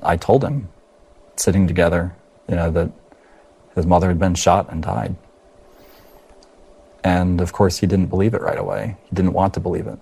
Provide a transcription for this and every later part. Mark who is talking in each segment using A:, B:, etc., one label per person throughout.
A: I told him, sitting together, that his mother had been shot and died. And of course, he didn't believe it right away. He didn't want to believe it.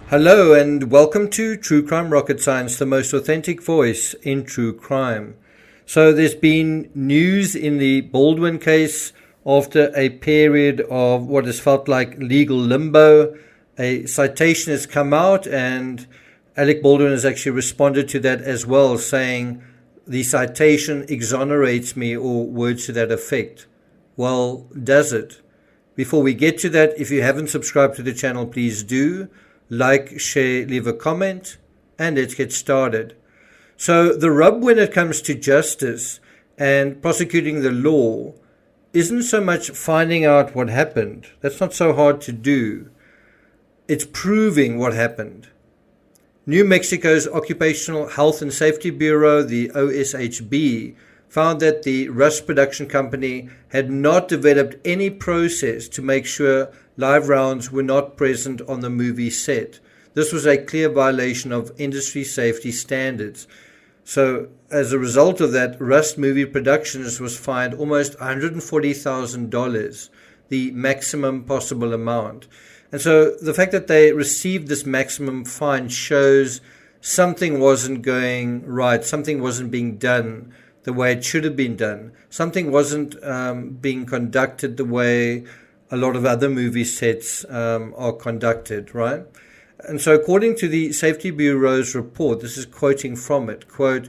B: Hello and welcome to True Crime Rocket Science, the most authentic voice in true crime. So there's been news in the Baldwin case after a period of what has felt like legal limbo. A citation has come out and Alec Baldwin has actually responded to that as well, saying the citation exonerates me, or words to that effect. Well, does it? Before we get to that, if you haven't subscribed to the channel, please do. Like, share, leave a comment, and let's get started. So the rub when it comes to justice and prosecuting the law isn't so much finding out what happened. That's not so hard to do. It's proving what happened. New Mexico's Occupational Health and Safety Bureau, the OSHB, found that the Rust production company had not developed any process to make sure live rounds were not present on the movie set. This was a clear violation of industry safety standards. So as a result of that, Rust Movie Productions was fined almost $140,000, the maximum possible amount. And so the fact that they received this maximum fine shows something wasn't going right, something wasn't being done the way it should have been done, something wasn't being conducted the way a lot of other movie sets are conducted, right? And so according to the Safety Bureau's report, this is quoting from it, quote,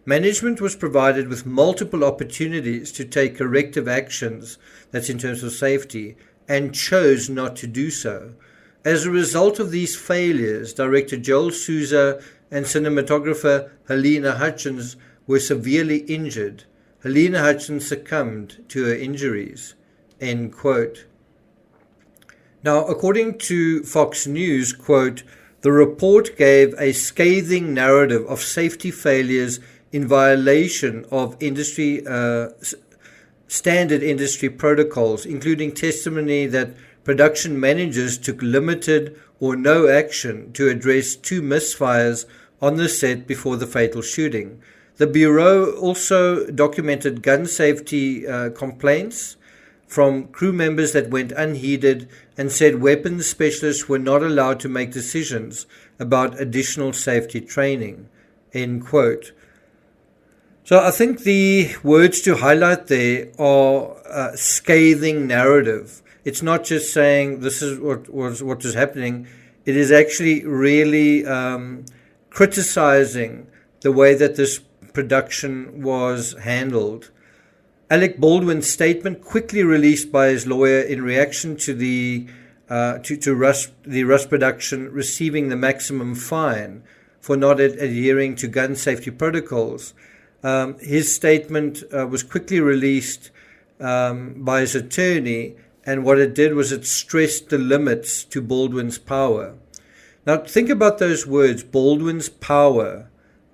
B: management was provided with multiple opportunities to take corrective actions, that's in terms of safety, and chose not to do so. As a result of these failures, director Joel Souza and cinematographer Helena Hutchins were severely injured. Helena Hutchins succumbed to her injuries, end quote. Now, according to Fox News, quote, the report gave a scathing narrative of safety failures in violation of standard industry protocols, including testimony that production managers took limited or no action to address 2 misfires on the set before the fatal shooting. The Bureau also documented gun safety complaints from crew members that went unheeded and said weapons specialists were not allowed to make decisions about additional safety training, end quote. So I think the words to highlight there are scathing narrative. It's not just saying this is what was happening. It is actually really criticizing the way that this production was handled. Alec Baldwin's statement, quickly released by his lawyer in reaction to the Rust production receiving the maximum fine for not adhering to gun safety protocols. His statement was quickly released by his attorney, and what it did was it stressed the limits to Baldwin's power. Now think about those words, Baldwin's power,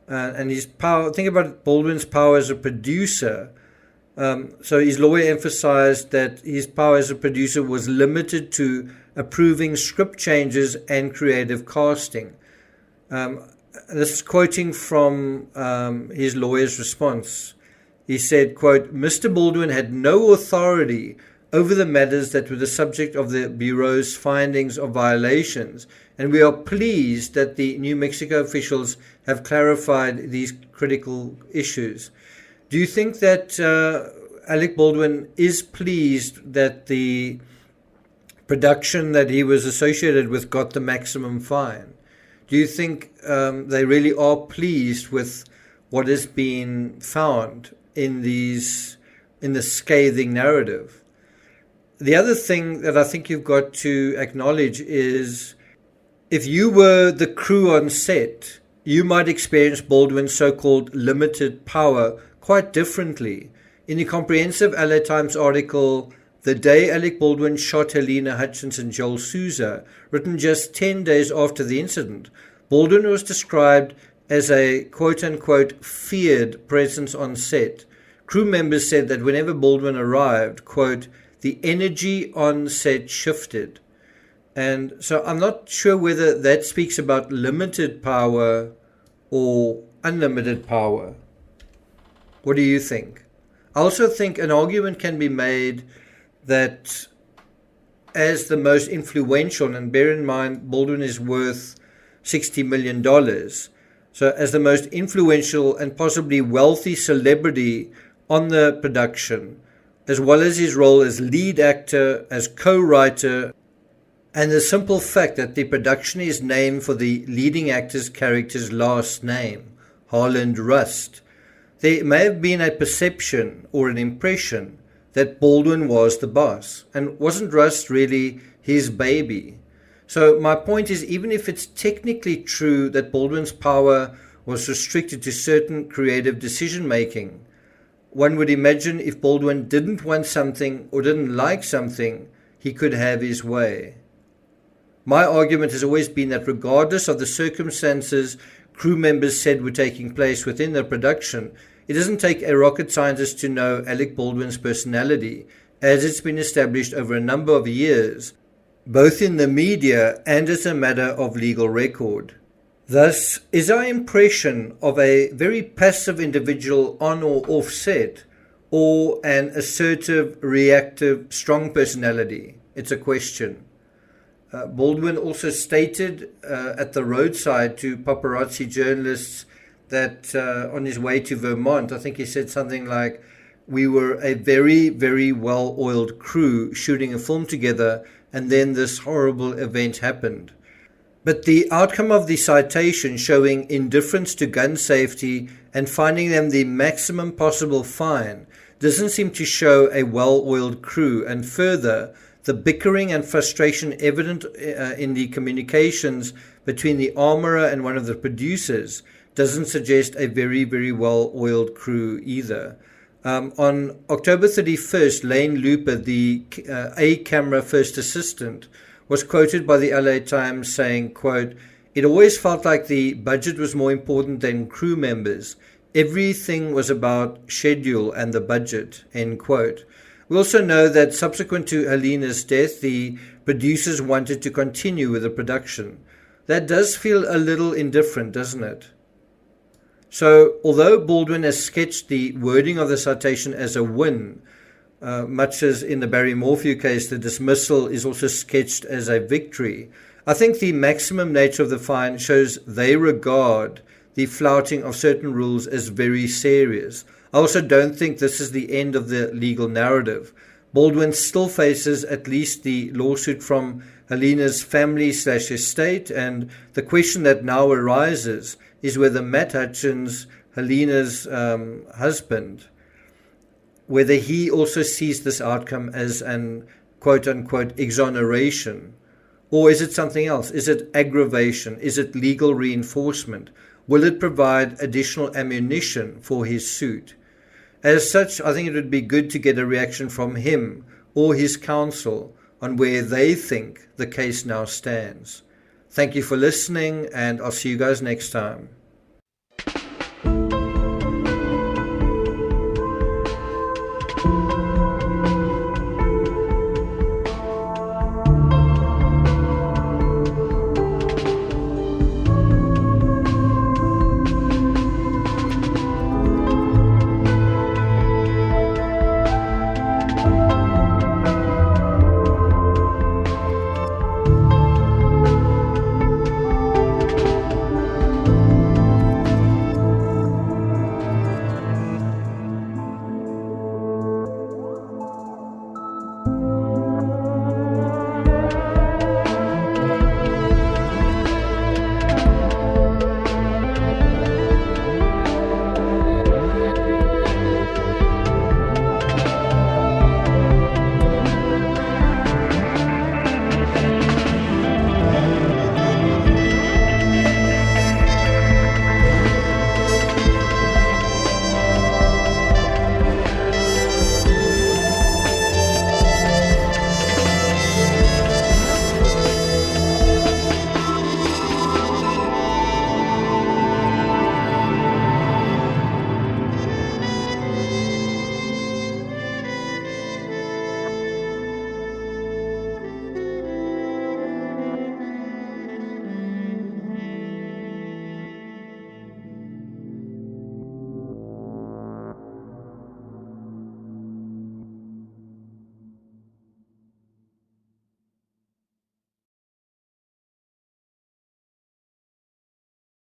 B: and his power. Think about Baldwin's power as a producer. So his lawyer emphasized that his power as a producer was limited to approving script changes and creative casting. This is quoting from his lawyer's response. He said, quote, Mr. Baldwin had no authority over the matters that were the subject of the Bureau's findings of violations, and we are pleased that the New Mexico officials have clarified these critical issues. Do you think that Alec Baldwin is pleased that the production that he was associated with got the maximum fine? Do you think they really are pleased with what has been found in the scathing narrative? The other thing that I think you've got to acknowledge is if you were the crew on set, you might experience Baldwin's so-called limited power quite differently. In the comprehensive LA Times article, The Day Alec Baldwin Shot Helena Hutchins and Joel Souza, written just 10 days after the incident, Baldwin was described as a quote-unquote feared presence on set. Crew members said that whenever Baldwin arrived, quote, the energy on set shifted. And so I'm not sure whether that speaks about limited power or unlimited power. What do you think? I also think an argument can be made that as the most influential, and bear in mind Baldwin is worth $60 million, so as the most influential and possibly wealthy celebrity on the production, as well as his role as lead actor, as co-writer, and the simple fact that the production is named for the leading actor's character's last name, Harland Rust, there may have been a perception or an impression that Baldwin was the boss, and wasn't Rust really his baby? So my point is, even if it's technically true that Baldwin's power was restricted to certain creative decision-making, one would imagine if Baldwin didn't want something or didn't like something, he could have his way. My argument has always been that regardless of the circumstances crew members said were taking place within the production, it doesn't take a rocket scientist to know Alec Baldwin's personality, as it's been established over a number of years, both in the media and as a matter of legal record. Thus, is our impression of a very passive individual on or off set, or an assertive, reactive, strong personality? It's a question. Baldwin also stated at the roadside to paparazzi journalists that on his way to Vermont, I think he said something like, "We were a very, very well-oiled crew shooting a film together, and then this horrible event happened." But the outcome of the citation showing indifference to gun safety and finding them the maximum possible fine doesn't seem to show a well-oiled crew, and further, the bickering and frustration evident in the communications between the armorer and one of the producers doesn't suggest a very, very well-oiled crew either. On October 31st, Lane Looper, the A-camera first assistant, was quoted by the LA Times saying, quote, "It always felt like the budget was more important than crew members. Everything was about schedule and the budget," end quote. We also know that subsequent to Helena's death, the producers wanted to continue with the production. That does feel a little indifferent, doesn't it? So, although Baldwin has sketched the wording of the citation as a win, much as in the Barry Morphew case, the dismissal is also sketched as a victory, I think the maximum nature of the fine shows they regard the flouting of certain rules as very serious. I also don't think this is the end of the legal narrative. Baldwin still faces at least the lawsuit from Helena's family/estate, and the question that now arises is whether Matt Hutchins, Helena's husband, whether he also sees this outcome as an quote-unquote exoneration, or is it something else? Is it aggravation? Is it legal reinforcement? Will it provide additional ammunition for his suit? As such, I think it would be good to get a reaction from him or his counsel on where they think the case now stands. Thank you for listening, and I'll see you guys next time.